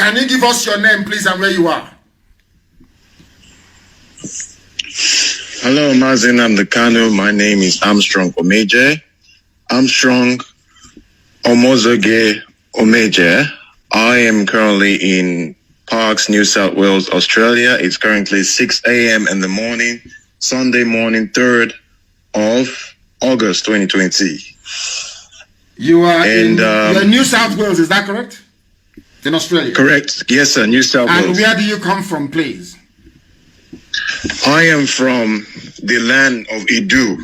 Can you give us your name, please, and where you are? Hello, Nnamdi Kanu. My name is Armstrong Omeje. Armstrong Omozoge Omeje. I am currently in Parkes, New South Wales, Australia. It's currently 6 a.m. in the morning, Sunday morning, 3rd of August 2020. You are in New South Wales, is that correct? In Australia? Correct. Yes, sir, New South Wales. And where do you come from, please? I am from the land of Idu.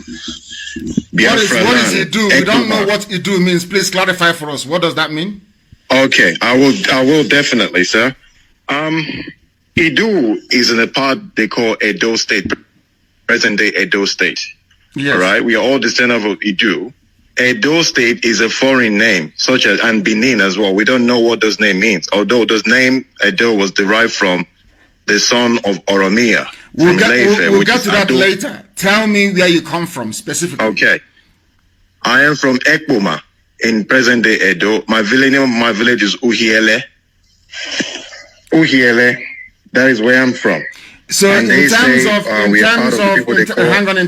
Biafra What is Idu? We don't know Ekuma. what Idu means. Please clarify for us. What does that mean? Okay, I will definitely, sir. Idu is in a part they call Edo State, present day Edo State. Yes. All right, we are all descendants of Idu. Edo State is a foreign name, such as, and Benin as well. We don't know what this name means, although this name Edo was derived from the son of Oromia. We'll get to that later. Tell me where you come from specifically. Okay. I am from Ekboma in present day Edo. My village is Uhiele. Uhiele. That is where I'm from. So in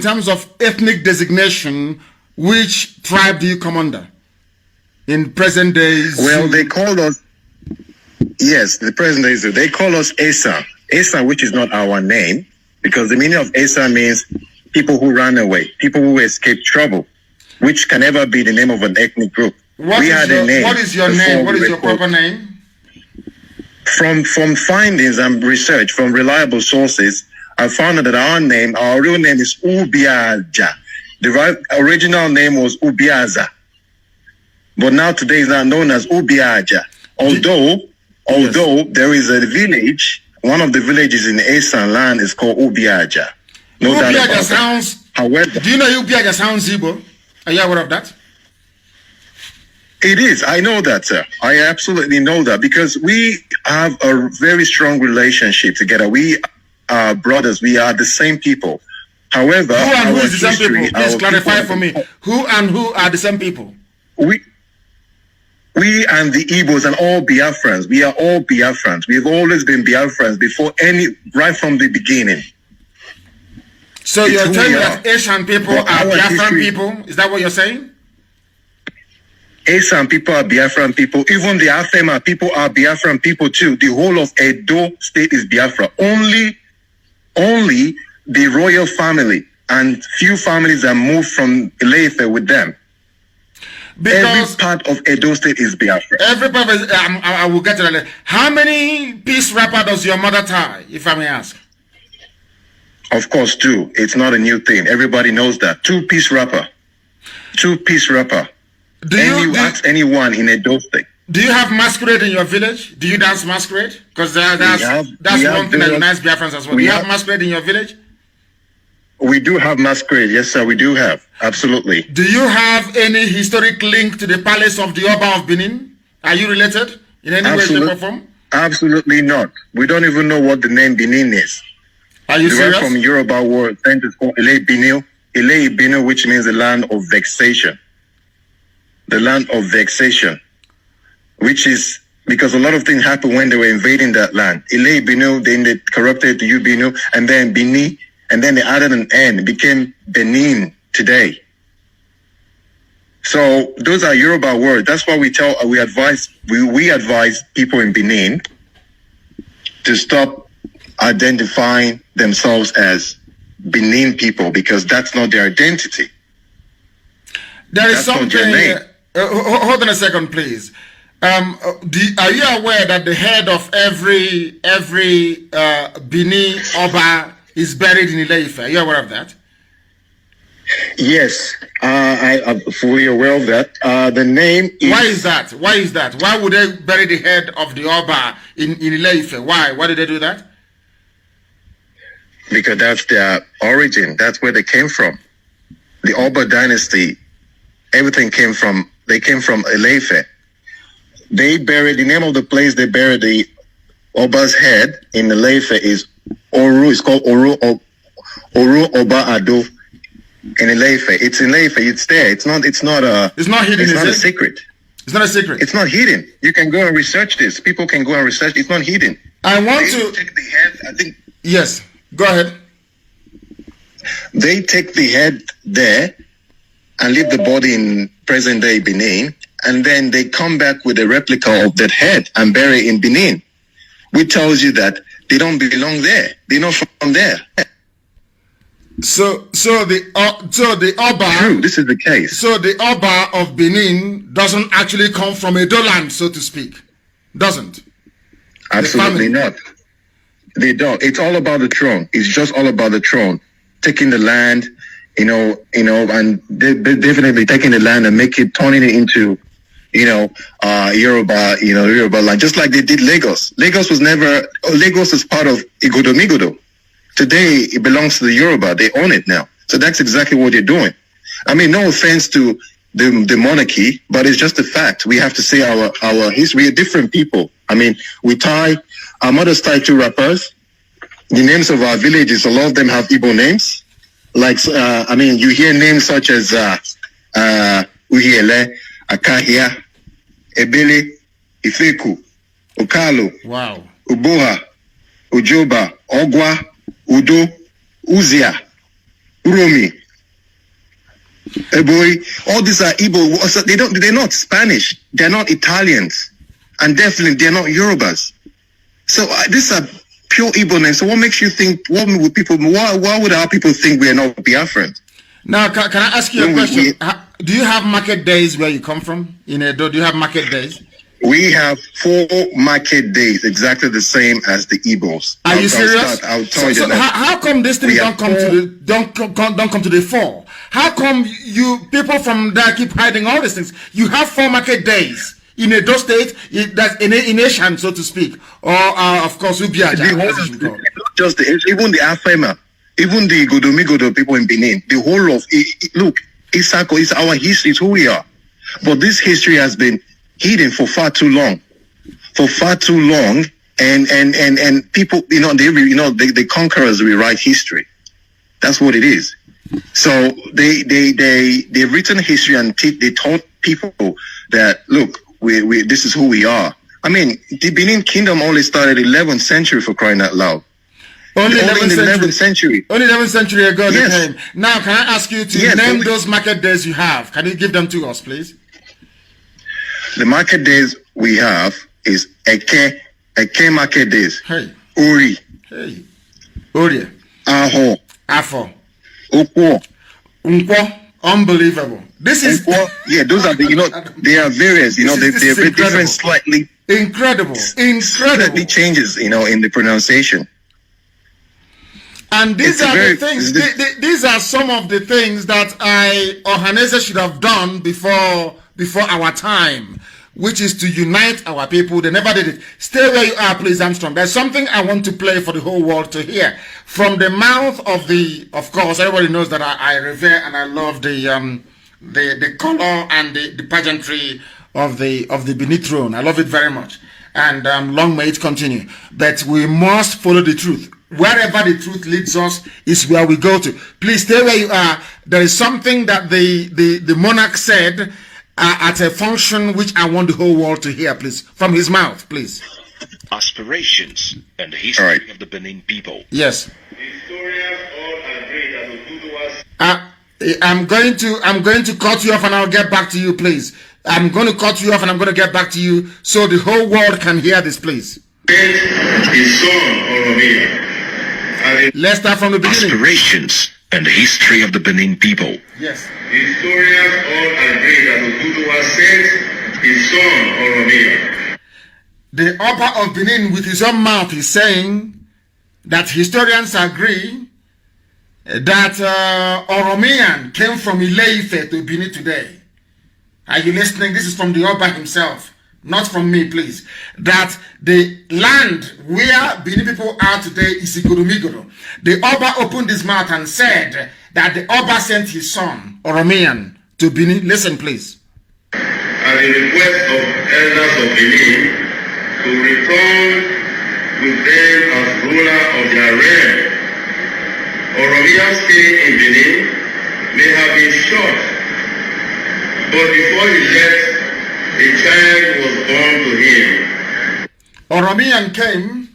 terms of ethnic designation, which tribe do you come under in present days? Well, they call us, yes, the present days, they call us Esa. Esa, which is not our name, because the meaning of Esa means people who ran away, people who escaped trouble, which can never be the name of an ethnic group. What is your name? What is your proper name? From findings and research from reliable sources, I found out that our real name is Ubiaja. The original name was Ubiaza, but now today is now known as Ubiaja. Although there is a village, one of the villages in Esan land is called Ubiaja. No doubt about that. Sounds. However, do you know Ubiaja sounds Igbo? Are you aware of that? It is. I know that, sir. I absolutely know that because we have a very strong relationship together. We are brothers. We are the same people. However, who and who is the same people? Please clarify for me. Who and who are the same people? We and the Igbos and all Biafrans. We are all Biafrans. We've always been Biafrans right from the beginning. So you're telling me that Asian people are Biafran people? Is that what you're saying? Asian people are Biafran people. Even the Afema people are Biafran people too. The whole of Edo State is Biafra. Only the royal family and few families that moved from Ileife with them. Because every part of Edo State is Biafra. Every part is, I will get to that later. How many piece wrapper does your mother tie, if I may ask? Of course, 2. It's not a new thing. Everybody knows that. 2-piece wrapper. 2-piece wrapper. Ask anyone in Edo State. Do you have masquerade in your village? Do you dance masquerade? Because that's one thing that unites Biafrans as well. Do you have masquerade in your village? We do have masquerade. Yes, sir, we do have. Absolutely. Do you have any historic link to the palace of the Oba of Benin? Are you related in any way, shape, or form? Absolutely not. We don't even know what the name Benin is. Are you serious? From Yoruba word, it's called Ile Binu, which means the land of vexation. The land of vexation, which is because a lot of things happened when they were invading that land. Ile Binu, then they corrupted the Ubinu, and then Bini, and then they added an N. It became Benin today. So those are Yoruba words. That's why we advise people in Benin to stop identifying themselves as Benin people, because that's not their identity. There is something. Hold on a second, please. Are you aware that the head of every Bini Oba is buried in Ileife? Are you aware of that? Yes, I am fully aware of that. The name is... Why is that? Why is that? Why would they bury the head of the Oba in Ileife? Why? Why did they do that? Because that's their origin. That's where they came from. The Oba dynasty, everything came from Ileife. They buried, the name of the place they buried the Oba's head in Ileife is Oru. It's called Oru Oba Ado in Ileife. It's in Ileife. It's there. It's not hidden. It's not a secret. It's not a secret. It's not hidden. You can go and research this. People can go and research. It's not hidden. I want to take the head. I think. Yes. Go ahead. They take the head there and leave the body in present-day Benin, and then they come back with a replica of that head and bury it in Benin, which tells you that they don't belong there. They're not from there. So the Oba. True, this is the case. So the Oba of Benin doesn't actually come from Edo land, so to speak. Doesn't. Absolutely not. They don't. It's all about the throne. It's just all about the throne. Taking the land, and definitely taking the land and turning it into, Yoruba land, just like they did Lagos. Lagos is part of Igodomigo. Today, it belongs to the Yoruba. They own it now. So that's exactly what they're doing. I mean, no offense to the monarchy, but it's just a fact. We have to say our history. We're different people. I mean, our mothers tie two wrappers. The names of our villages, a lot of them have Igbo names. Like, you hear names such as Uhiele, Akahia, Ebele, Ifeku, Okalo, wow, Uboha, Ujoba, Ogwa, Udo, Uzia, Uromi, Eboy. All these are Igbo. So they're not Spanish. They're not Italians. And definitely they're not Yorubas. So these are pure Igbo names. So what makes you think, why would our people think we are not Biafrans? Now, can I ask you a question? Do you have market days where you come from? In Edo, do you have market days? We have 4 market days, exactly the same as the Igbos. Are you serious? I'll tell you that. How come these things don't come to the fore? How come you people from there keep hiding all these things? You have 4 market days in Edo State, that's in Asian, so to speak, or of course Ubiaja. Even the Afema, even the Igodomigo people in Benin, the whole of look, Isako is our history, it's who we are. But this history has been hidden for far too long, and people, the conquerors rewrite history. That's what it is. So they've written history and they taught people that, look, we this is who we are. I mean, the Benin Kingdom only started 11th century, for crying out loud. Only 11th century. Only 11th century ago yes. They came. Now, can I ask you to name those market days you have? Can you give them to us, please? The market days we have is Eke market days. Hey. Uri. Hey. Uri. Aho. Afo. Ukwo. Unkwo. Unbelievable. This is those are they are various, they're different slightly. Incredible. Slightly changes, in the pronunciation. And these are the things, these are some of the things that Ohaneze should have done before our time, which is to unite our people. They never did it. Stay where you are, please, Armstrong. There's something I want to play for the whole world to hear. From the mouth of course, everybody knows that I revere and I love the color and the pageantry of the Benin throne. I love it very much. And long may it continue. But we must follow the truth. Wherever the truth leads us is where we go to. Please stay where you are. There is something that the monarch said at a function which I want the whole world to hear, please. From his mouth, please. Aspirations and history of the Benin people. Yes. Historians all agree that Oduduwa's I'm going to cut you off and I'll get back to you, please. I'm going to cut you off and I'm going to get back to you so the whole world can hear this, please. his son Oromia. Let's start from the beginning. Aspirations and history of the Benin people. Yes. Historians all agree that Oduduwa sent his son Oromia. The Oba of Benin with his own mouth is saying that historians agree that Oromian came from Ile-Ife to Benin today. Are you listening? This is from the Oba himself, not from me, please. That the land where Benin people are today is Igodomigo. The Oba opened his mouth and said that the Oba sent his son, Oromian, to Benin. Listen, please. At the request of elders of Benin to return with them as ruler of their realm. Oromia's stay in Benin may have been short, but before he left a child was born to him. Oromiyan came,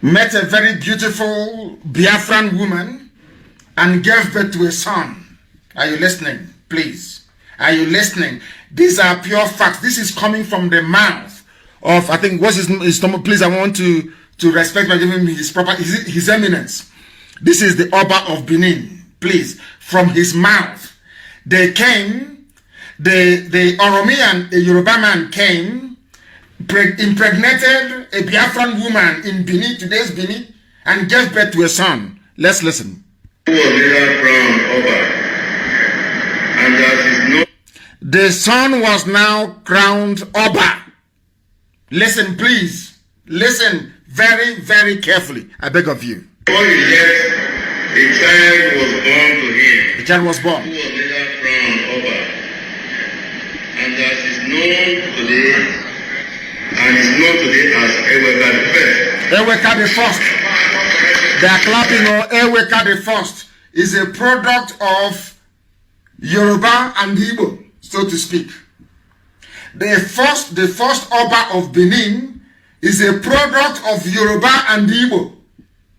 met a very beautiful Biafran woman, and gave birth to a son. Are you listening? Please. Are you listening? These are pure facts. This is coming from the mouth of, I think, what's his name? Please, I want to respect by giving him his eminence. This is the Oba of Benin. Please, from his mouth. They came, the Oromiyan, a Yoruba man came, impregnated a Biafran woman in Benin, today's Benin, and gave birth to a son. Let's listen. Who was later crowned Oba, and as is known, the son was now crowned Oba. Listen, please. Listen very, very carefully. I beg of you. before he left, a child was born to him. The child was born. Who was later crowned Oba, and as is known today, as Eweka the First. Eweka the First. They are clapping on Eweka the First. Is a product of Yoruba and Igbo, so to speak. The first Oba of Benin is a product of Yoruba and Igbo.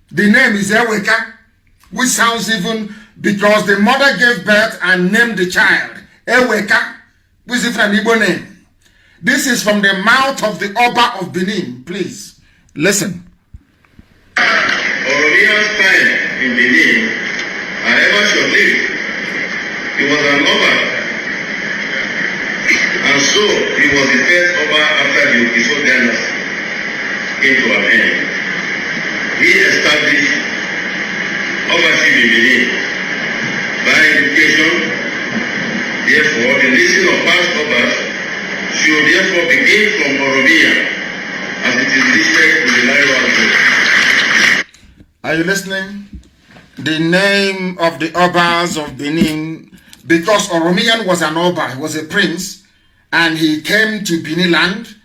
The name is Eweka, which sounds even because the mother gave birth and named the child Eweka, which is an Igbo name. This is from the mouth of the Oba of Benin. Please listen. Oromiyan's time in Benin, however short-lived, he was an Oba, and so he was the first Oba after the Ogiso dynasty came to an end. He established Obaship in Benin by education. Therefore, the listing of past Obas should therefore begin from Oromiyan, as it is listed in the Clearity. Are you listening? The name of the Obas of Benin, because Oromiyan was an Oba, he was a prince, and he came to Benin land,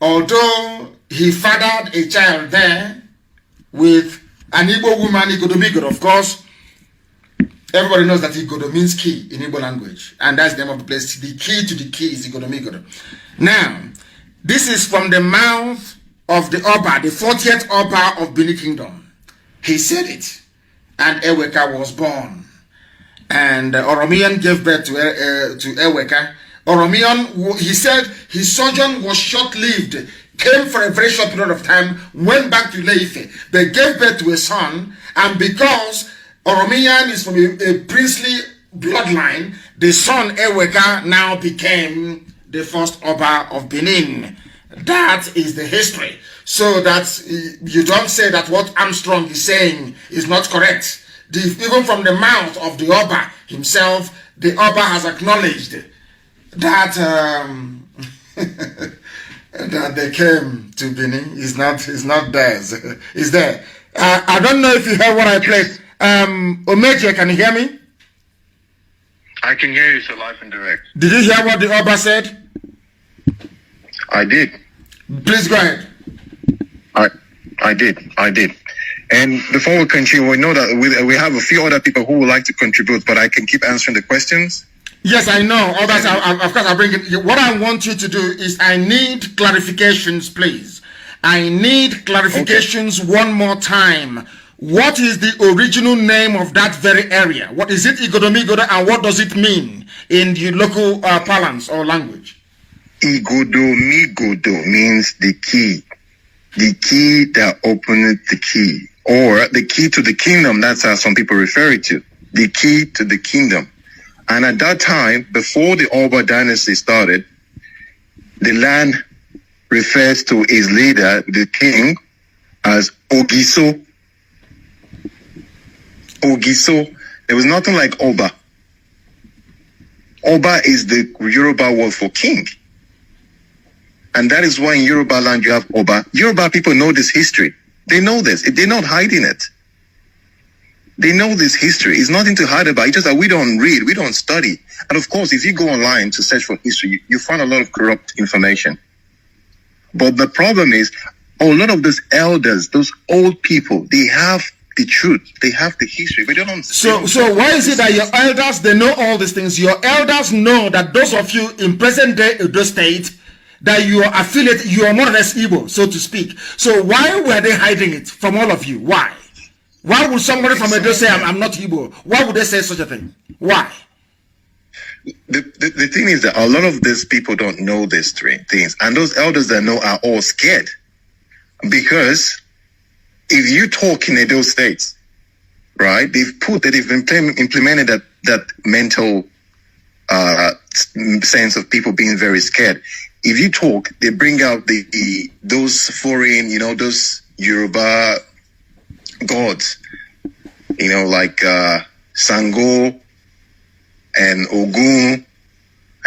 although he fathered a child there with an Igbo woman, Igodomigo. Of course, everybody knows that Igodo means key in Igbo language, and that's the name of the place. The key to the key is Igodomigo. Now, this is from the mouth of the Oba, the 40th Oba of Benin Kingdom. He said it, and Eweka was born. And Oromiyan gave birth to Eweka. Oromiyan, he said his sojourn was short-lived, came for a very short period of time, went back to Ileife. They gave birth to a son, and because Oromiyan is from a princely bloodline, the son Eweka now became the first Oba of Benin. That is the history. So that you don't say that what Armstrong is saying is not correct. Even from the mouth of the Oba himself, the Oba has acknowledged that that they came to Benin is not theirs. It's there. I don't know if you heard what I played. Omeje, can you hear me? I can hear you, so live and direct. Did you hear what the Oba said? I did. Please go ahead. I did. And before we continue, we know that we have a few other people who would like to contribute, but I can keep answering the questions. Yes, I know. Others, of course, I'll bring it. What I want you to do is I need clarifications, please. I need clarifications one more time. What is the original name of that very area? What is it, Igodomigo, and what does it mean in the local parlance or language? Igodomigo means the key. The key that opened the key, or the key to the kingdom. That's how some people refer it to. The key to the kingdom. And at that time, before the Oba dynasty started, the land refers to its leader, the king, as Ogiso. Ogiso. There was nothing like Oba. Oba is the Yoruba word for king. And that is why in Yoruba land you have Oba. Yoruba people know this history. They know this. They're not hiding it. They know this history. It's nothing to hide about. It's just that we don't read, we don't study. And of course, if you go online to search for history, you find a lot of corrupt information. But the problem is, a lot of those elders, those old people, they have the truth. They have the history. But they don't. So why is it that your elders, they know all these things? Your elders know that those of you in present day Edo State, that you are affiliated, you are more or less Igbo, so to speak. So why were they hiding it from all of you? Why? Why would somebody from Edo say, I'm not Igbo? Why would they say such a thing? Why? The thing is that a lot of these people don't know these three things. And those elders that know are all scared. Because if you talk in Edo State, right, they've implemented that mental sense of people being very scared. If you talk, they bring out those foreign, those Yoruba gods, like Sango and Ogun,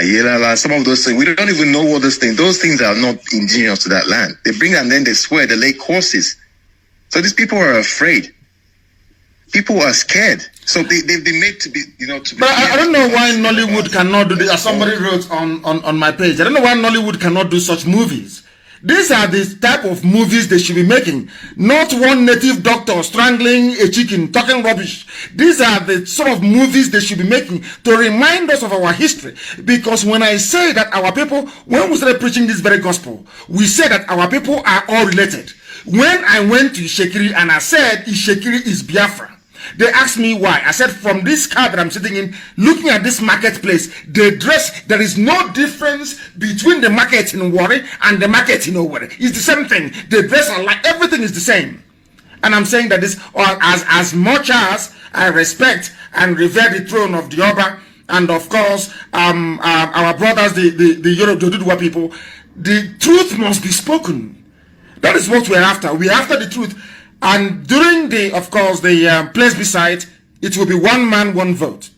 Ayelala, some of those things. We don't even know what those things. Those things are not indigenous to that land. They bring and then they swear, they lay courses. So these people are afraid. People are scared. So they've been made to be, But I don't know why Nollywood cannot do this. As somebody wrote on my page, I don't know why Nollywood cannot do such movies. These are the type of movies they should be making. Not one native doctor strangling a chicken, talking rubbish. These are the sort of movies they should be making to remind us of our history. Because when I say that our people, when we started preaching this very gospel, we said that our people are all related. When I went to SH0CKER and I said SH0CKER is Biafra, they asked me why. I said, from this car that I'm sitting in, looking at this marketplace, they dress, there is no difference between the market in Warri and the market in Owerri. It's the same thing. They dress alike. Everything is the same. And I'm saying that this, or as much as I respect and revere the throne of the Oba, and of course, our brothers, the Oduduwa people, the truth must be spoken. That is what we're after. We're after the truth. And during the plebiscite, it will be one man, one vote.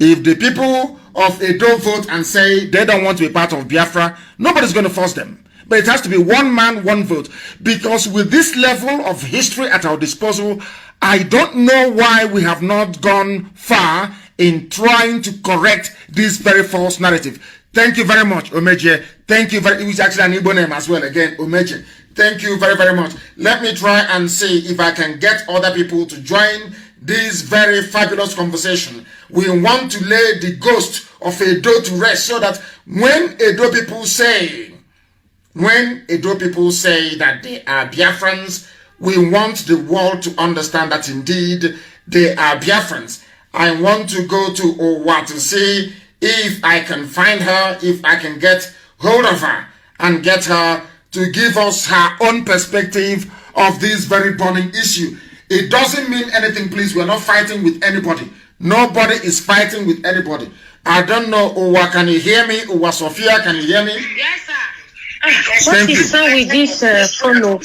If the people of Edo vote and say they don't want to be part of Biafra, nobody's going to force them. But it has to be one man, one vote. Because with this level of history at our disposal, I don't know why we have not gone far in trying to correct this very false narrative. Thank you very much, Omeje. Thank you very much. It's actually an Igbo name as well, again, Omeje. Thank you very, very much. Let me try and see if I can get other people to join this very fabulous conversation. We want to lay the ghost of Edo to rest, so that when Edo people say that they are Biafrans, we want the world to understand that indeed they are Biafrans. I want to go to Owa to see if I can find her, if I can get hold of her and get her to give us her own perspective of this very burning issue. It doesn't mean anything, please. We're not fighting with anybody. Nobody is fighting with anybody. I don't know, Uwa, can you hear me? Uwa Sophia, can you hear me? Yes, sir. What is wrong with this phone?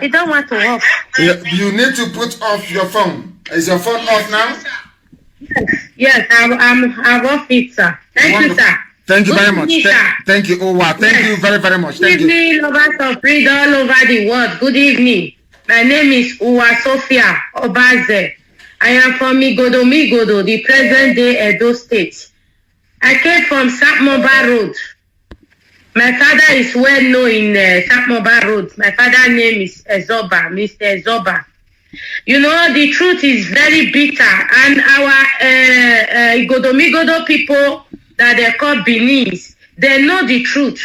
It don't want to work. You need to put off your phone. Is your phone off now? Yes, I'm off it, sir. Thank you, sir. Thank you very much. Thank you, Owa. Thank you very, very much. Thank you. Good evening, lovers of freedom all over the world. Good evening. My name is Uwa Sophia Obaze. I am from Igodomigo, the present-day Edo State. I came from Sapmoba Road. My father is well known in Sapmoba Road. My father's name is Ezoba, Mr. Ezoba. The truth is very bitter, and our Igodomigo people that they call Benin, they know the truth.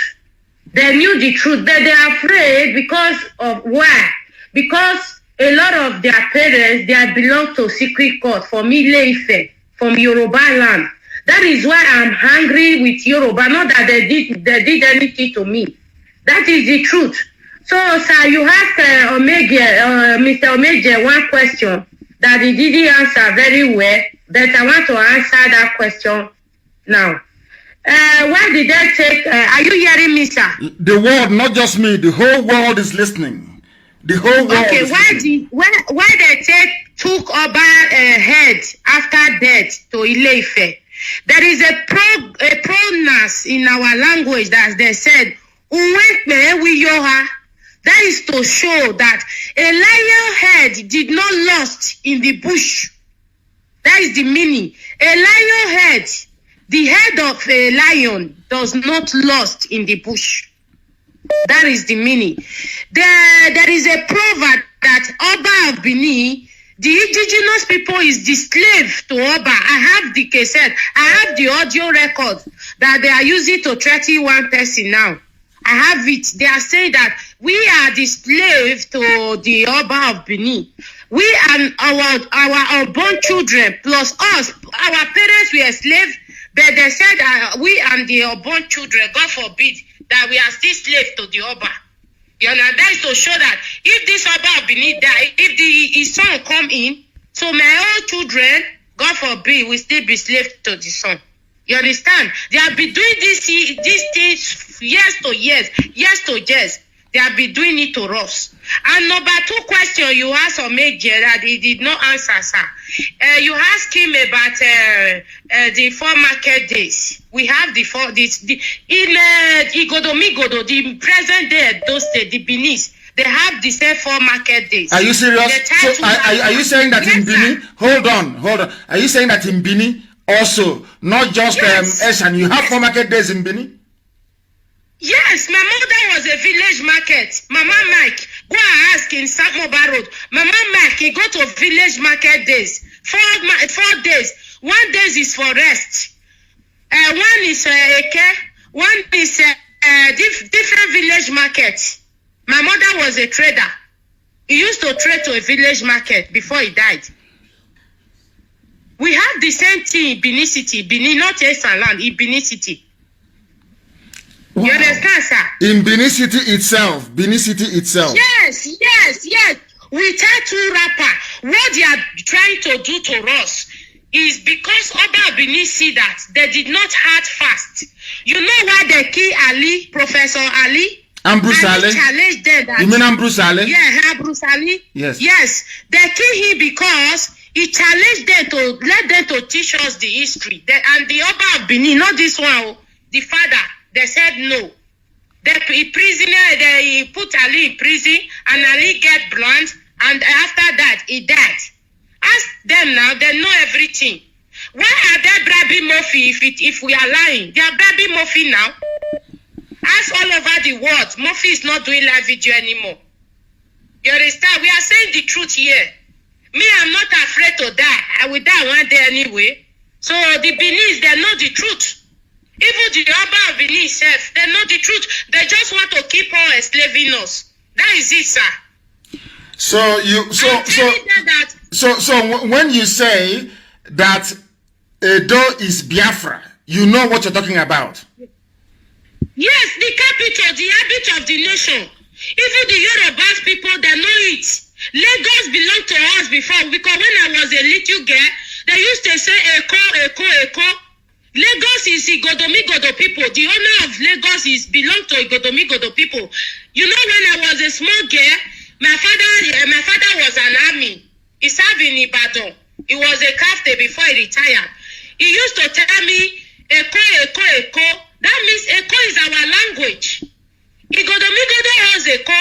They knew the truth, but they are afraid because of why? Because a lot of their parents, they belong to secret court from Ile-Ife, from Yoruba land. That is why I'm angry with Yoruba. Not that they did anything to me. That is the truth. So, sir, you asked Mr. Omeje one question that he didn't answer very well, but I want to answer that question now. Why did they take, are you hearing me, sir? The world, not just me, the whole world is listening. The whole world is listening. Why they took Oba head after death to Ile-Ife? There is a pronoun in our language that they said, that is to show that a lion head did not lost in the bush. That is the meaning. A lion head, the head of a lion does not lost in the bush. That is the meaning. There is a proverb that Oba of Benin, the indigenous people is the slave to Oba. I have the cassette, I have the audio record that they are using to threaten one person now. I have it. They are saying that we are the slave to the Oba of Benin. We and our unborn children plus us, our parents were slaves, but they said we and the unborn children, God forbid, that we are still slaves to the Oba. You know, that is to show that if this Oba of Benin die, if his son come in, so my own children, God forbid, will still be slaves to the son. You understand? They have been doing these things years to years. They have been doing it to us. And number 2 question you asked or make Gerard, he did not answer, sir. You asked him about the 4 market days. We have in Igodomigo, the present day at those states, the Benin, they have the same 4 market days. Are you serious? So are you saying that in Benin? Hold on. Are you saying that in Benin also, not just Eshan, you have 4 market days in Benin? Yes, my mother was a village market. Mama Mike, go and ask in Samoba Road. Mama Mike, he go to village market days. 4 days. 1 day is for rest. One is Eke. One is different village market. My mother was a trader. He used to trade to a village market before he died. We have the same thing in Benin City. Benin, not Eastern land, in Benin City. Wow. You understand, sir? In Benin City itself. Yes. We try to rapper. What they are trying to do to us is because other Benin see that they did not hard fast. You know why they kill Ali, Professor Ali? Ambrose Ali? Challenged them. You mean Ambrose Ali? Yeah, Ambrose Ali. Yes. Yes. They kill him because he challenged them to let them to teach us the history. And the Oba of Benin, not this one, the father. They said no. He put Ali in prison and Ali get blunt, and after that he died. Ask them now, they know everything. Why are they bribing Murphy if we are lying? They are bribing Murphy now. Ask all over the world. Murphy is not doing live video anymore. You understand? We are saying the truth here. Me, I'm not afraid to die. I will die one day anyway. So the Benin, they know the truth. Even the Oba of Benin itself, they know the truth. They just want to keep on enslaving us. That is it, sir. So when you say that Edo is Biafra, you know what you're talking about. Yes, the capital, the habit of the nation. Even the Yorubas people, they know it. Lagos belonged to us before, because when I was a little girl, they used to say Eko. Lagos is Igodomigo people. The owner of Lagos belong to Igodomigo people. You know, when I was a small girl, my father was an army. He served in Ibadan. He was a captain before he retired. He used to tell me, Eko. That means Eko is our language. Igodomigo has Eko.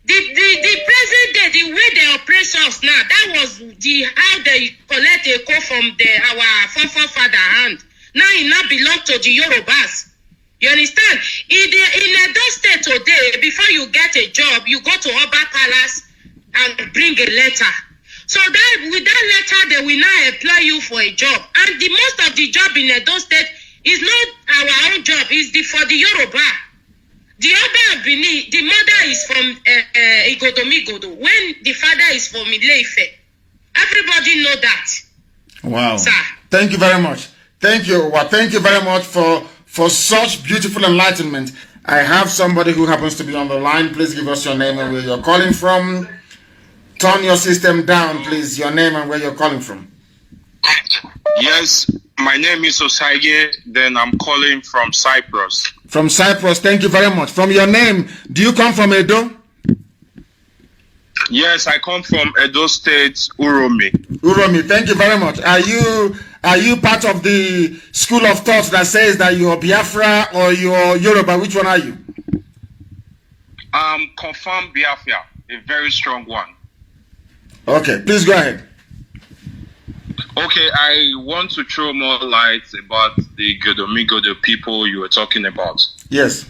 The present day, the way they oppress us now, that was how they collect Eko from our forefather hand. Now it now belongs to the Yorubas. You understand? In Edo State today, before you get a job, you go to Oba Palace and bring a letter. So that with that letter, they will now employ you for a job. And the most of the job in Edo State is not our own job, it's for the Yoruba. The Oba of Benin, the mother is from Igodomigo, when the father is from Ile-Ife. Everybody know that. Wow. Sir. Thank you very much. Thank you. Well, thank you very much for such beautiful enlightenment. I have somebody who happens to be on the line. Please give us your name and where you're calling from. Turn your system down, please. Your name and where you're calling from. Yes, my name is Osage. Then I'm calling from Cyprus. From Cyprus. Thank you very much. From your name, do you come from Edo? Yes, I come from Edo State, Uromi. Uromi, thank you very much. Are you part of the school of thought that says that you're Biafra or you're Yoruba? Which one are you? Confirmed Biafra, a very strong one. Okay, please go ahead. Okay, I want to throw more light about the Igodomigo, the people you were talking about. Yes.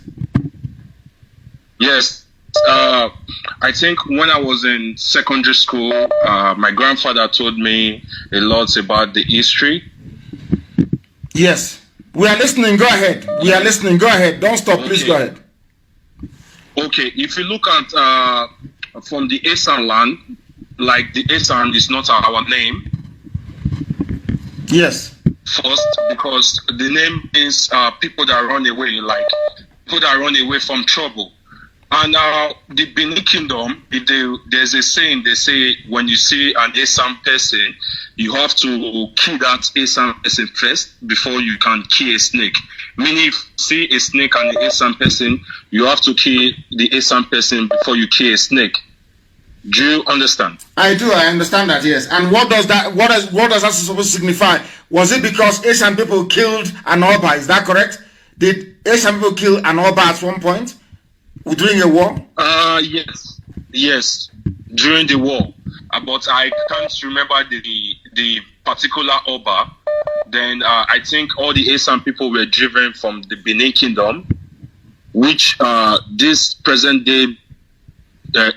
Yes. I think when I was in secondary school, my grandfather told me a lot about the history. Yes. We are listening. Go ahead. We are listening. Go ahead. Don't stop. Okay. Please go ahead. Okay, if you look at from the Esan land, like the Esan is not our name. Yes. First, because the name is people that run away, like people that run away from trouble. And the Benin Kingdom, there's a saying, they say when you see an Esan person, you have to kill that Esan person first before you can kill a snake. Meaning, if you see a snake and an Esan person, you have to kill the Esan person before you kill a snake. Do you understand? I do. I understand that. Yes. And what does that? What does that supposed to signify? Was it because Asian people killed an Oba? Is that correct? Did Asian people kill an Oba at one point during a war? Yes, during the war. But I can't remember the particular Oba. Then I think all the Asian people were driven from the Benin Kingdom, which this present day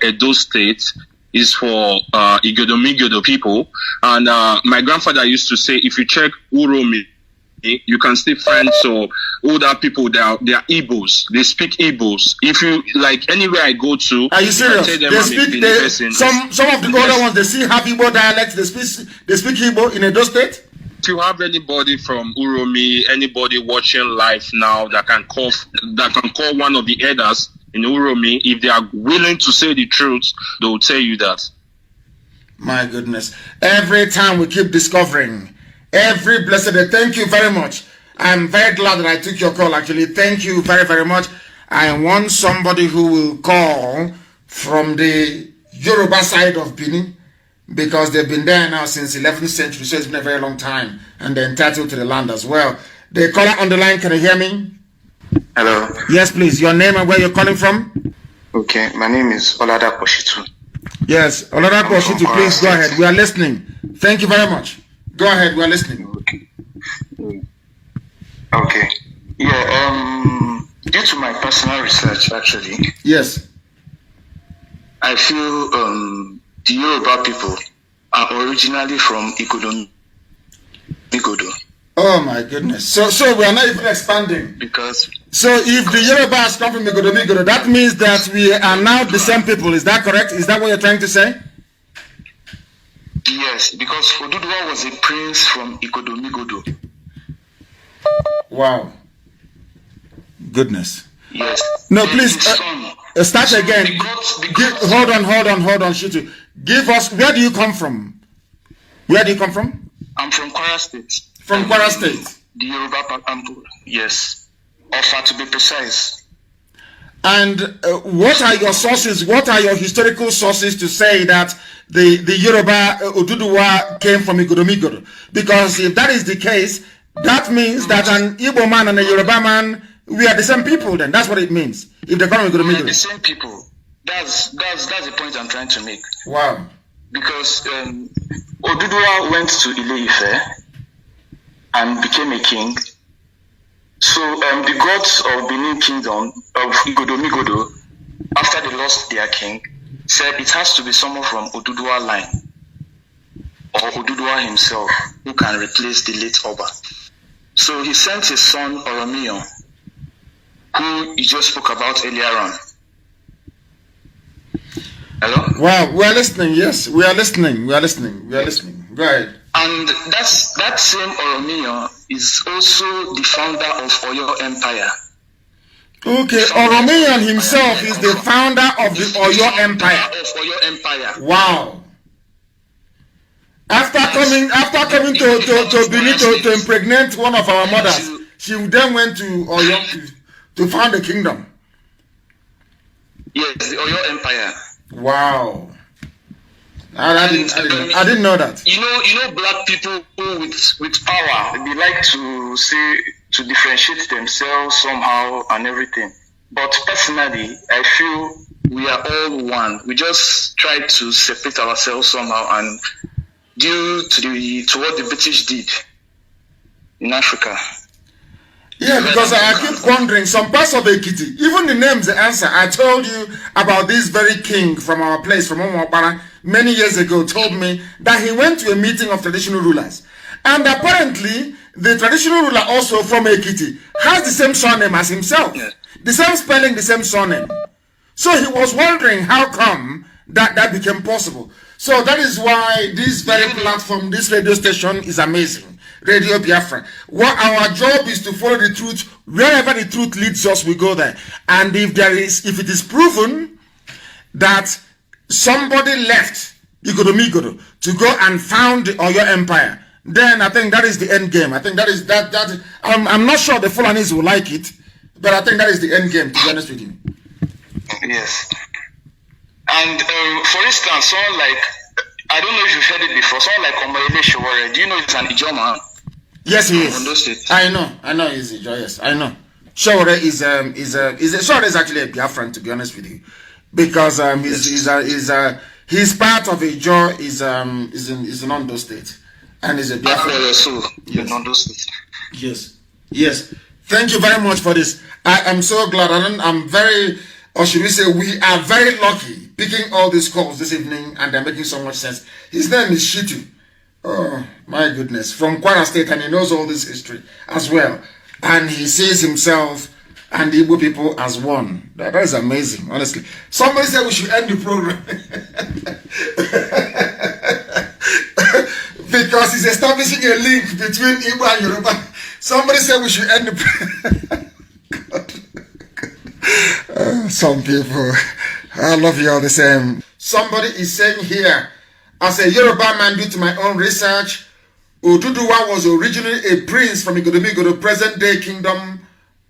Edo State is for Igodomigo people. And my grandfather used to say, if you check Uromi, you can still find older people. They are Igbos. They speak Igbos. If you like anywhere I go to, are you serious? Some of the older ones, they still have Igbo dialect. They speak Igbo in Edo State. If you have anybody from Uromi, anybody watching live now that can call one of the elders in Uromi, if they are willing to say the truth, they will tell you that. My goodness. Every time we keep discovering, every blessed day. Thank you very much. I'm very glad that I took your call, actually. Thank you very, very much. I want somebody who will call from the Yoruba side of Benin, because they've been there now since 11th century, so it's been a very long time, and they're entitled to the land as well. The caller on the line, can you hear me? Hello. Yes, please. Your name and where you're calling from? Okay, my name is Olada Poshitu. Yes, Olada Poshitu, please go ahead. We are listening. Thank you very much. Go ahead, we are listening. Okay. Yeah, due to my personal research, actually. Yes. I feel the Yoruba people are originally from Igodomigo. Oh my goodness. So we are not even expanding. So if the Yorubas come from Igodomigo, that means that we are now the same people. Is that correct? Is that what you're trying to say? Yes, because Oduduwa was a prince from Igodomigo. Wow. Goodness. Yes. No, please start again. Hold on, Shitu. Give us, where do you come from? Where do you come from? I'm from Kwara State. From Kwara State? The Yoruba Pampu, yes. Offer to be precise. And what are your sources, what are your historical sources to say that the Yoruba Oduduwa came from Igodomigo? Because if that is the case, that means that an Igbo man and a Yoruba man, we are the same people then. That's what it means. If they come from Igodomigo. We are the same people. That's the point I'm trying to make. Wow. Because Oduduwa went to Ile-Ife and became a king. So the gods of Benin Kingdom, of Igodomigo, after they lost their king, said it has to be someone from Oduduwa line, or Oduduwa himself, who can replace the late Oba. So he sent his son Oromiyan, who you just spoke about earlier on. Hello? Wow, we are listening. Yes, we are listening. Go ahead. And that same Oromiyan is also the founder of Oyo Empire. Okay, Oromiyan himself is the founder of the Oyo Empire. Wow. After coming to Benin to impregnate one of our mothers, she then went to Oyo to found the kingdom. Yes, the Oyo Empire. Wow. I didn't know that. You know, black people with power, they like to differentiate themselves somehow and everything. But personally, I feel we are all one. We just try to separate ourselves somehow, and due to what the British did in Africa. Yeah, because I keep wondering, some parts of Ekiti, even the names, the answer. I told you about this very king from our place, from Omopara, many years ago, told me that he went to a meeting of traditional rulers. And apparently, the traditional ruler also from Ekiti has the same surname as himself. Yeah. The same spelling, the same surname. So he was wondering how come that became possible. So that is why this very platform, this radio station is amazing. Radio Biafra. What our job is to follow the truth. Wherever the truth leads us, we go there. And if it is proven that somebody left Igodomigo to go and found the Oyo Empire, then I think that is the end game. I think that is that. I'm not sure the Fulanis will like it, but I think that is the end game, to be honest with you. Yes. And for instance, someone like, I don't know if you've heard it before, someone like Omoyele Sowore, do you know he's an Ijoma? Yes, he is. Ondo State. I know he's Ijo, yes, I know. Sowore Sowore is actually a Biafran, to be honest with you, because he's part of Ijo, is in Ondo State, and is a Biafran. So, yes. In Ondo State. Yes. Thank you very much for this. I am so glad, and I'm very, or should we say, we are very lucky picking all these calls this evening, and they're making so much sense. His name is Shitu. Oh, my goodness. From Kwara State, and he knows all this history as well. And he sees himself and the Igbo people as one. That is amazing, honestly. Somebody said we should end the program. Because he's establishing a link between Igbo and Yoruba. Somebody said we should end the program. Some people, I love you all the same. Somebody is saying here, as a Yoruba man, due to my own research, Oduduwa was originally a prince from Igodomigo, the present-day kingdom,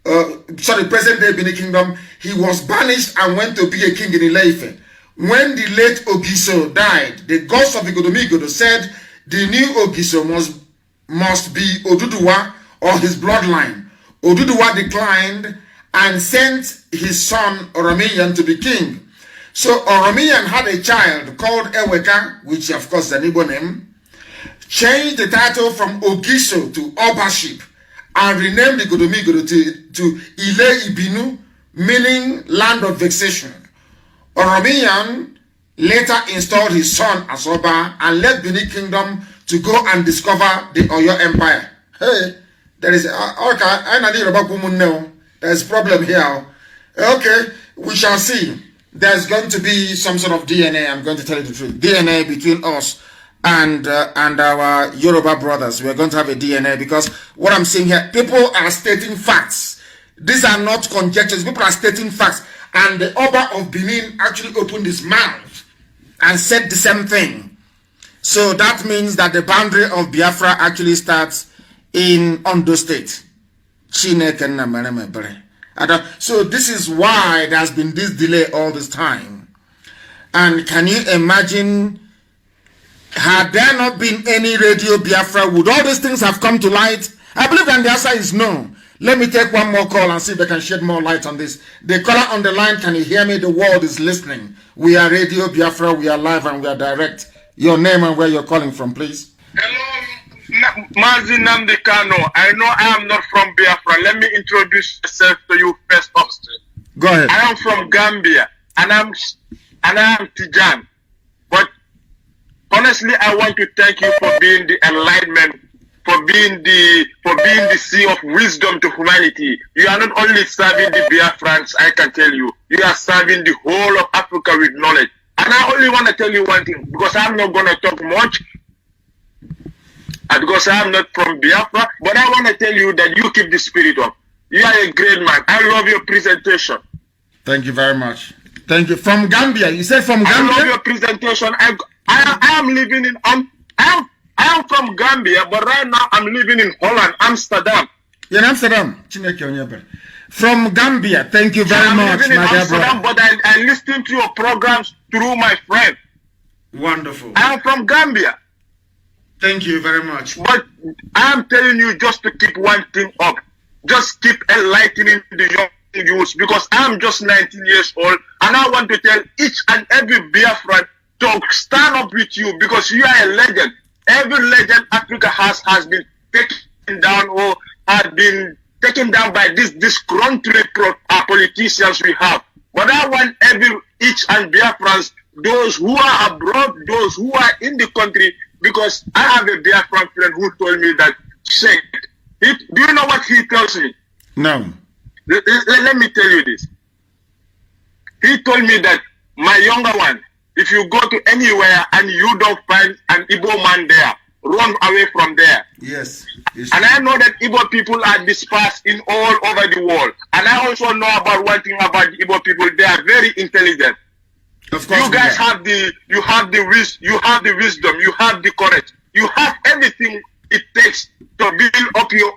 present-day Benin kingdom. He was banished and went to be a king in Ile-Ife. When the late Ogiso died, the gods of Igodomigo said the new Ogiso must be Oduduwa or his bloodline. Oduduwa declined and sent his son Oromiyan to be king. So Oromiyan had a child called Eweka, which of course is an Igbo name, changed the title from Ogiso to Obaship, and renamed Igodomigo to Ile Ibinu, meaning land of vexation. Oromiyan later installed his son as Oba and led Benin Kingdom to go and discover the Oyo Empire. Hey, there is there's a problem here. Okay, we shall see. There's going to be some sort of DNA, I'm going to tell you the truth. DNA between us and our Yoruba brothers. We're going to have a DNA, because what I'm seeing here, people are stating facts. These are not conjectures. People are stating facts. And the Oba of Benin actually opened his mouth and said the same thing. So that means that the boundary of Biafra actually starts in Ondo State. So this is why there has been this delay all this time. And can you imagine, had there not been any Radio Biafra, would all these things have come to light? I believe that the answer is no. Let me take one more call and see if I can shed more light on this. The caller on the line, can you hear me? The world is listening. We are Radio Biafra, we are live and we are direct. Your name and where you're calling from, please. Hello, Mazi Nnamdi Kanu. I know I am not from Biafra. Let me introduce myself to you first, Austin. Go ahead. I am from Gambia, and I am Tijan. But honestly, I want to thank you for being the enlightenment, for being the sea of wisdom to humanity. You are not only serving the Biafrans, I can tell you, you are serving the whole of Africa with knowledge. And I only want to tell you one thing, because I'm not going to talk much, because I'm not from Biafra, but I want to tell you that you keep the spirit up. You are a great man. I love your presentation. Thank you very much. Thank you. From Gambia. You said from Gambia? I love your presentation. I am living in I am from Gambia, but right now I'm living in Holland, Amsterdam. In Amsterdam. From Gambia. Thank you very much, my dear brother. But I listen to your programs through my friend. Wonderful. I am from Gambia. Thank you very much. But I'm telling you just to keep one thing up. Just keep enlightening the young youth, because I'm just 19 years old and I want to tell each and every Biafran to stand up with you, because you are a legend. Every legend Africa has been taken down, or has been taken down by this disgruntled politicians we have. But I want each and Biafrans, those who are abroad, those who are in the country, because I have a Biafran friend who told me that, do you know what he tells me? No. Let me tell you this. He told me that, my younger one, if you go to anywhere and you don't find an Igbo man there, run away from there. Yes. And I know that Igbo people are dispersed in all over the world. And I also know about one thing about the Igbo people. They are very intelligent. Of course, you guys have the wisdom, you have the courage, you have everything it takes to build up your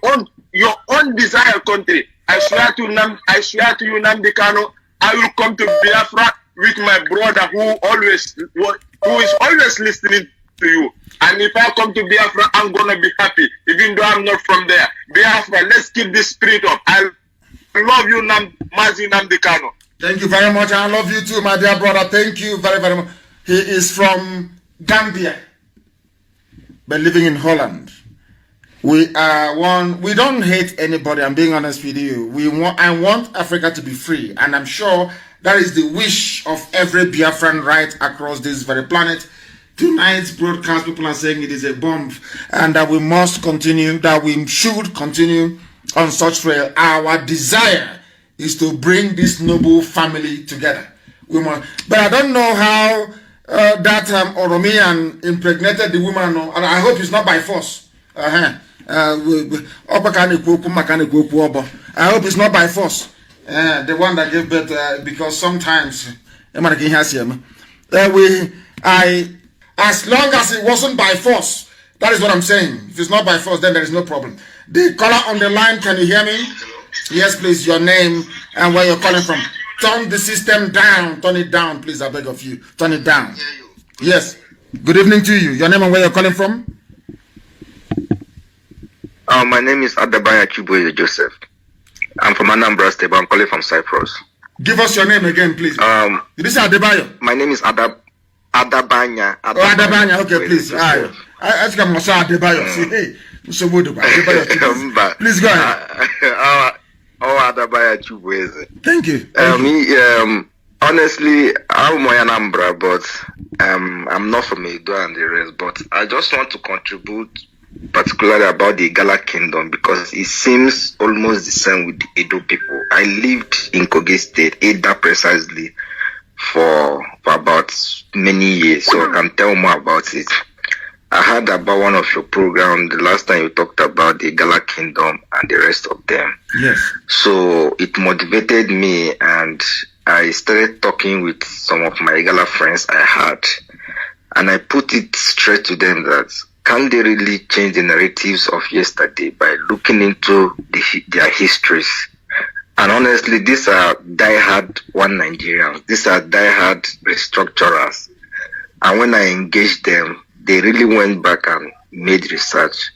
own desired country. I swear to you, Nnamdi Kanu, I will come to Biafra with my brother who is always listening to you. And if I come to Biafra, I'm gonna be happy, even though I'm not from there. Biafra, let's keep this spirit up. I love you, Nnamdi Kanu. Thank you very much. I love you too, my dear brother. Thank you very, very much. He is from Gambia, but living in Holland. We are one. We don't hate anybody. I'm being honest with you. I want Africa to be free, and I'm sure that is the wish of every Biafran right across this very planet. Tonight's broadcast, people are saying it is a bomb, and that we must continue. That we should continue on such trail. Our desire is to bring this noble family together. We must, but I don't know how that Oromian impregnated the woman. And I hope it's not by force. I hope it's not by force. The one that gave birth, because sometimes as long as it wasn't by force, that is what I'm saying. If it's not by force, then there is no problem. The caller on the line, can you hear me? Yes, please, your name and where you're calling from. Turn the system down. Turn it down, please, I beg of you. Turn it down. Yes. Good evening to you. Your name and where you're calling from? My name is Adabaya Chuboye Joseph. I'm from Anambra State, but I'm calling from Cyprus. Give us your name again, please. Did you say Adebayo? My name is Adabanya. Adabanya, okay, please. I think I'm going to say Adebayo. See, hey, Mr. Woodaba, please go ahead. Adabaya Chuboye. Thank you. Honestly, I'm Anambra, but I'm not from Edo and the rest. But I just want to contribute particularly about the Igala Kingdom because it seems almost the same with the Edo people. I lived in Kogi State, Eda precisely, for about many years, so I can tell more about it. I heard about one of your programs the last time you talked about the Igala Kingdom and the rest of them. Yes. So it motivated me, and I started talking with some of my Igala friends I had, and I put it straight to them that can they really change the narratives of yesterday by looking into their histories? And honestly, these are diehard one Nigerians. These are diehard restructurers. And when I engaged them, they really went back and made research.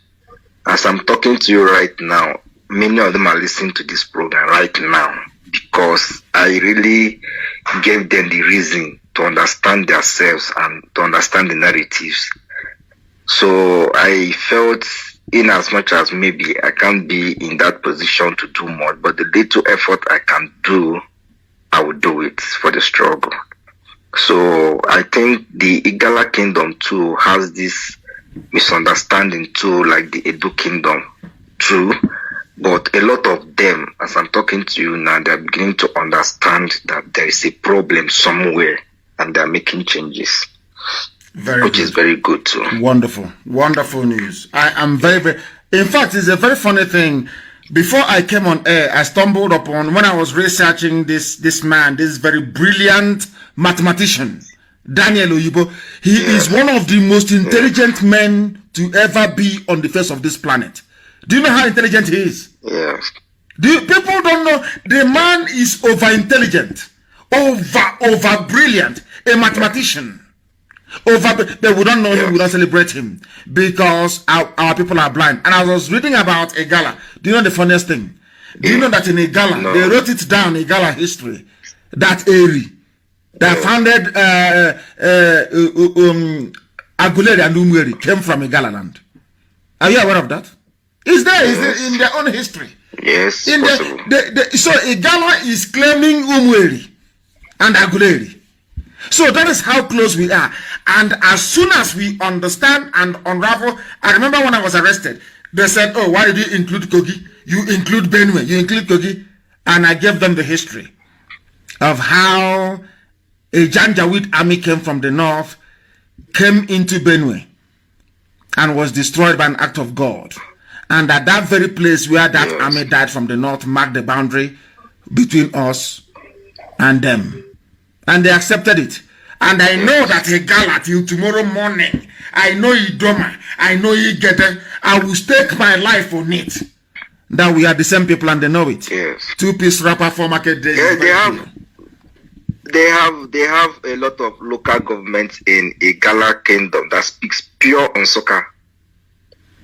As I'm talking to you right now, many of them are listening to this program right now because I really gave them the reason to understand themselves and to understand the narratives. So I felt, in as much as maybe I can't be in that position to do more, but the little effort I can do, I will do it for the struggle. So I think the Igala Kingdom too has this misunderstanding too, like the Edo Kingdom too. But a lot of them, as I'm talking to you now, they're beginning to understand that there is a problem somewhere and they're making changes. Which is very good too. Wonderful, wonderful news. I am very, in fact, it's a very funny thing. Before I came on air, I stumbled upon, when I was researching this man, this very brilliant mathematician, Daniel Oyibo. He is one of the most intelligent men to ever be on the face of this planet. Do you know how intelligent he is? Yes. People don't know. The man is over intelligent, over brilliant, a mathematician. But we don't know him, we don't celebrate him because our people are blind. And I was reading about Igala. Do you know the funniest thing? Do you know that in Igala, they wrote it down, Igala history, that Eri, that founded Aguleri and Umweri came from Igala land. Are you aware of that? It's there, it's in their own history. Yes, so Igala is claiming Umweri and Aguleri. So that is how close we are. And as soon as we understand and unravel, I remember when I was arrested, they said, oh, why did you include Kogi? You include Benue, you include Kogi. And I gave them the history. of how a Janjaweed army came from the north, came into Benue, and was destroyed by an act of God. And at that very place where that army died from the north marked the boundary between us and them. And they accepted it. And I know that Igala till tomorrow morning, I know Idoma, I know Igede, I will stake my life on it. That we are the same people and they know it. Yes. Two-piece rapper for market days. Yeah, they have a lot of local governments in Igala Kingdom that speaks pure Nsukka.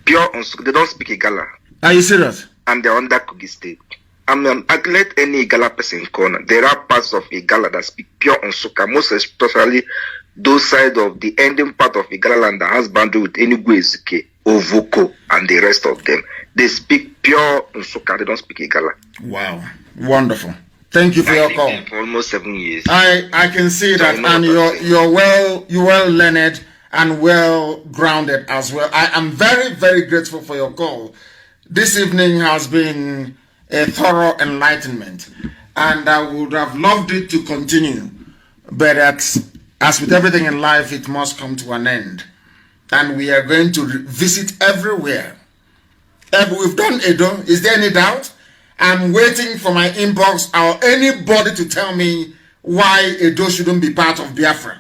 Pure Nsukka. They don't speak Igala. Are you serious? And they're under Kogi State. I let any Igala person corner. There are parts of Igala that speak pure Nsukka, most especially those side of the ending part of Igala land that has boundary with Enugu Ezike, Ovoko, and the rest of them. They speak pure Nsukka. They don't speak Igala. Wow, wonderful. Thank you for your call. For almost 7 years. I can see that, and you're well learned and well grounded as well. I am very, very grateful for your call. This evening has been a thorough enlightenment, and I would have loved it to continue, but as with everything in life, it must come to an end, and we are going to visit everywhere. We've done Edo. Is there any doubt? I'm waiting for my inbox or anybody to tell me why Edo shouldn't be part of Biafra.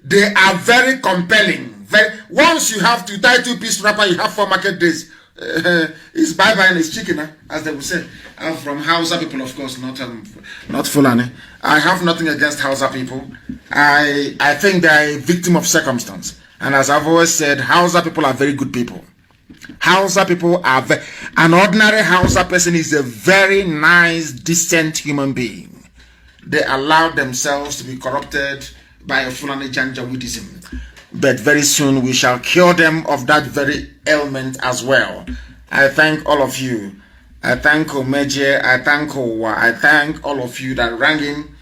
They are very compelling. Once you have to tie two-piece wrapper, you have 4 market days. It's bye-bye and it's chicken, as they would say. I'm from Hausa people, of course, not Fulani. I have nothing against Hausa people. I think they are a victim of circumstance. And as I've always said, Hausa people are very good people. Hausa people are an ordinary Hausa person is a very nice, decent human being. They allow themselves to be corrupted by a Fulani Janjaweedism. But very soon we shall cure them of that very ailment as well. I thank all of you. I thank Omeje, I thank Owa, I thank all of you that rang in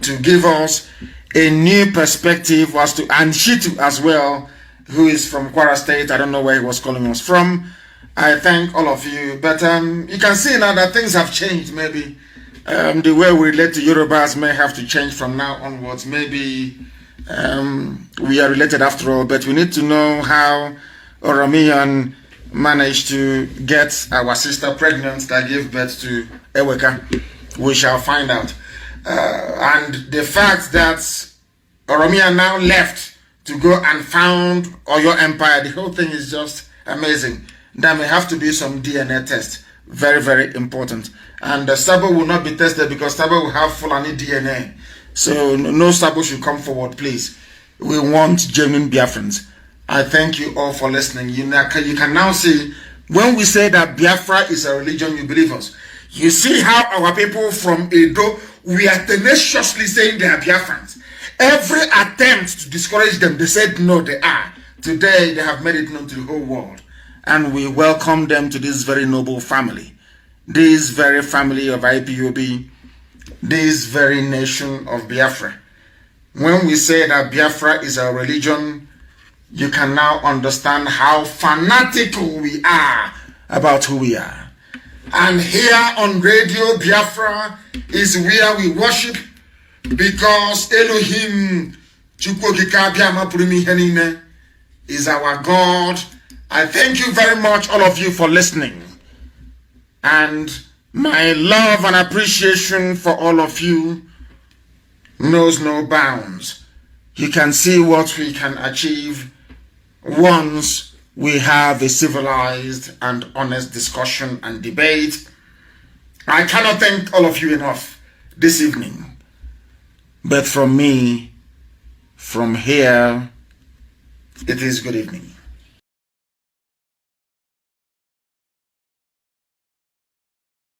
to give us a new perspective as to, and Shitu as well, who is from Kwara State. I don't know where he was calling us from. I thank all of you. But you can see now that things have changed. Maybe the way we relate to Yorubas may have to change from now onwards. Maybe we are related after all, but we need to know how Oromiyan managed to get our sister pregnant that gave birth to Eweka. We shall find out. And the fact that Oromiyan now left to go and found Oyo Empire, the whole thing is just amazing. There may have to be some DNA test. Very, very important. And Sabo will not be tested because Sabo will have Fulani DNA. So no Sabo should come forward, please. We want genuine Biafrans. I thank you all for listening. You can now see, when we say that Biafra is a religion, you believe us. You see how our people from Edo, we are tenaciously saying they are Biafrans. Every attempt to discourage them, they said no, they are. Today, they have made it known to the whole world. And we welcome them to this very noble family. This very family of IPOB. This very nation of Biafra. When we say that Biafra is our religion, you can now understand how fanatical we are about who we are. And here on Radio Biafra is where we worship, because Elohim is our God. I thank you very much, all of you, for listening. And my love and appreciation for all of you knows no bounds. You can see what we can achieve once we have a civilized and honest discussion and debate. I cannot thank all of you enough this evening. But from me, from here, it is good evening.